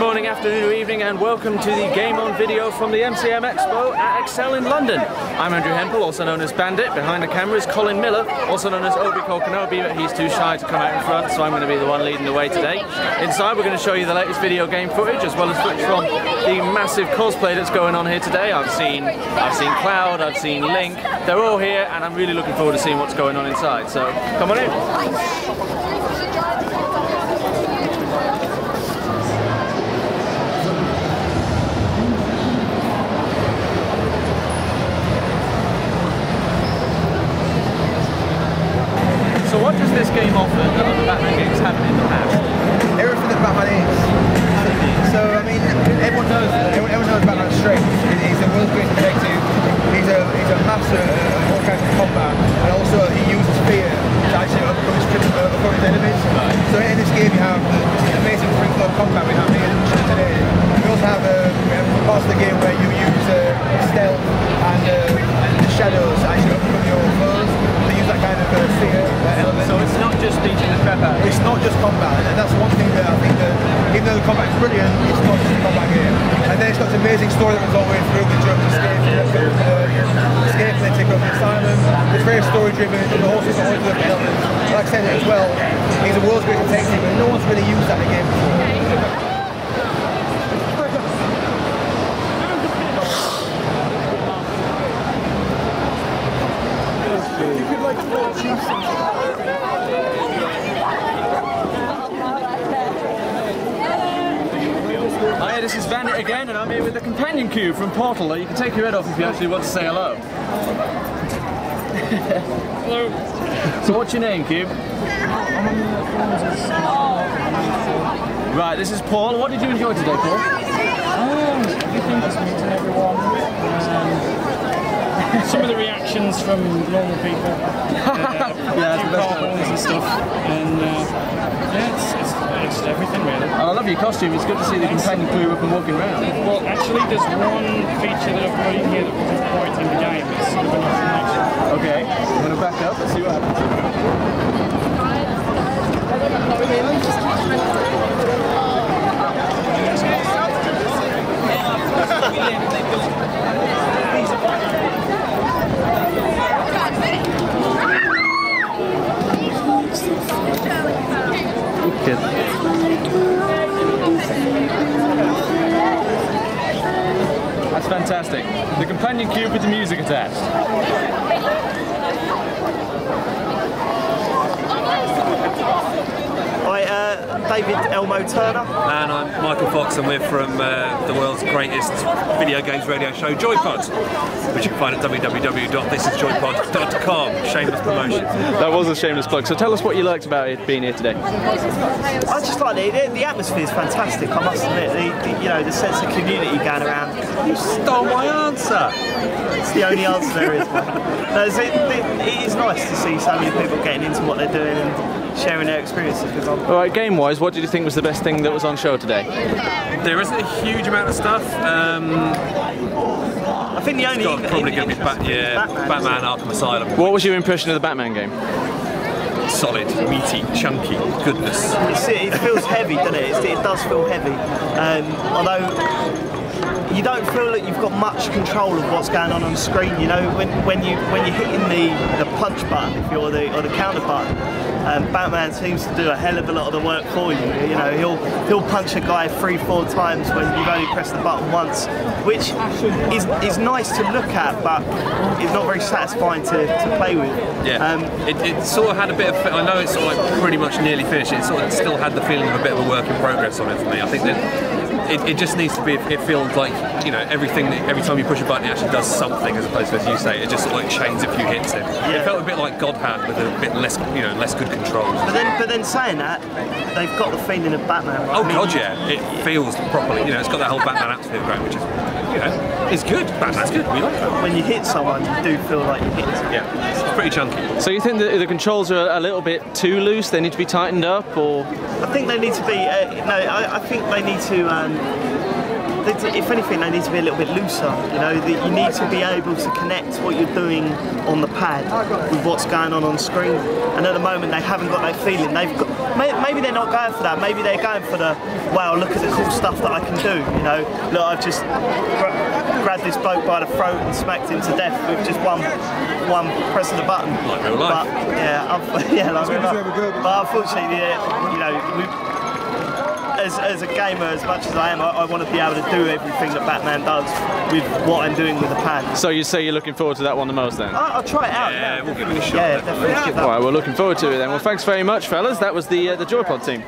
morning, afternoon or evening, and welcome to the Game On video from the MCM Expo at Excel in London. I'm Andrew Hempel, also known as Bandit. Behind the camera is Colin Miller, also known as Obi Kokanobi, but he's too shy to come out in front, so I'm going to be the one leading the way today. Inside we're going to show you the latest video game footage, as well as footage from the massive cosplay that's going on here today. I've seen Cloud, I've seen Link, they're all here, and I'm really looking forward to seeing what's going on inside, so come on in. So what does this game offer that other Batman games haven't in the past? Everything that Batman is. So I mean, everyone knows Batman's strength. He's a world's greatest detective. He's a master of all kinds of combat, and also he uses fear to actually overcome his enemies. Right. So in this game you have the amazing free flow combat we have here today. We also have parts of the game where you use stealth and the shadows to actually overcome your foes. They use that kind of fear element. So it's not just beating the crap out. It's not just combat, and that's one thing that I think that even though the combat is brilliant, it's not just a combat game. And then it's got this amazing story that goes all the way through the joke escape and then take over the asylum. It's very story driven, and also it's always the element. Like I said as well, he's a world's greatest detective, and no one's really used that in the game before. Hi, this is Bandit again, and I'm here with the companion cube from Portal. You can take your head off if you actually want to say hello. Hello. So what's your name, Cube? Right, this is Paul. What did you enjoy today, Paul? Everything, just meeting everyone. Some of the reactions from normal people. Yeah, and stuff. And yeah, it's everything really. And I love your costume. It's good to see the companion cube up and walking around. Well, actually, there's one feature that I've got in here that wasn't quite in the game. It's sort of an explanation. Okay, I'm going to back up. Let's see what happens. Good. That's fantastic. The companion cube with the music attached. David Elmo Turner. And I'm Michael Fox, and we're from the world's greatest video games radio show, Joypod, which you can find at www.thisisjoypod.com. Shameless promotion. That was a shameless plug. So tell us what you liked about it being here today. I just like the atmosphere is fantastic. I must admit, the sense of community going around. You stole my answer. It's the only answer there is. No, it is nice to see so many people getting into what they're doing and sharing their experiences with them. Alright, game-wise, what did you think was the best thing that was on show today? There isn't a huge amount of stuff. I think the only probably going to be Batman Arkham Asylum. What was your impression of the Batman game? Solid, meaty, chunky goodness. It feels heavy, doesn't it? It does feel heavy. Although you don't feel that you've got much control of what's going on screen. You know, when you're hitting the punch button, or the counter button, Batman seems to do a hell of a lot of the work for you. You know, he'll punch a guy 3-4 times when you've only pressed the button once, which is nice to look at, but it's not very satisfying to play with. Yeah. It sort of had a bit of. I know it's sort of like pretty much nearly finished. It sort of still had the feeling of a bit of a work in progress on it for me. I think that it just needs to be. It feels like, you know, every time you push a button, it actually does something, as opposed to, as you say, it just sort of like chains a few hits in. Yeah. It felt a bit like God Hand with a bit less, less good controls. But then saying that, they've got the feeling of Batman. Right? Oh God, yeah, it feels properly. You know, it's got that whole Batman atmosphere going, which is, it's good. Batman's good. We like that. When you hit someone, you do feel like you hit someone. Yeah, it's pretty chunky. So you think that the controls are a little bit too loose? They need to be tightened up, or? I think they need to be. I think they need to. if anything, they need to be a little bit looser. You know, you need to be able to connect what you're doing on the pad with what's going on screen. And at the moment, they haven't got that feeling. They've got, maybe they're not going for that. Maybe they're going for the, wow, look at the cool stuff that I can do. You know, look, I've just grabbed this bloke by the throat and smacked him to death with just one press of the button. Like real life. But, yeah, like real life. But unfortunately, you know, as a gamer, as much as I am, I want to be able to do everything that Batman does with what I'm doing with the pad. So you say you're looking forward to that one the most then? I'll try it out. Yeah, we'll give it a shot. Yeah, definitely. All right, we're looking forward to it then. Well, thanks very much, fellas. That was the Joypod team.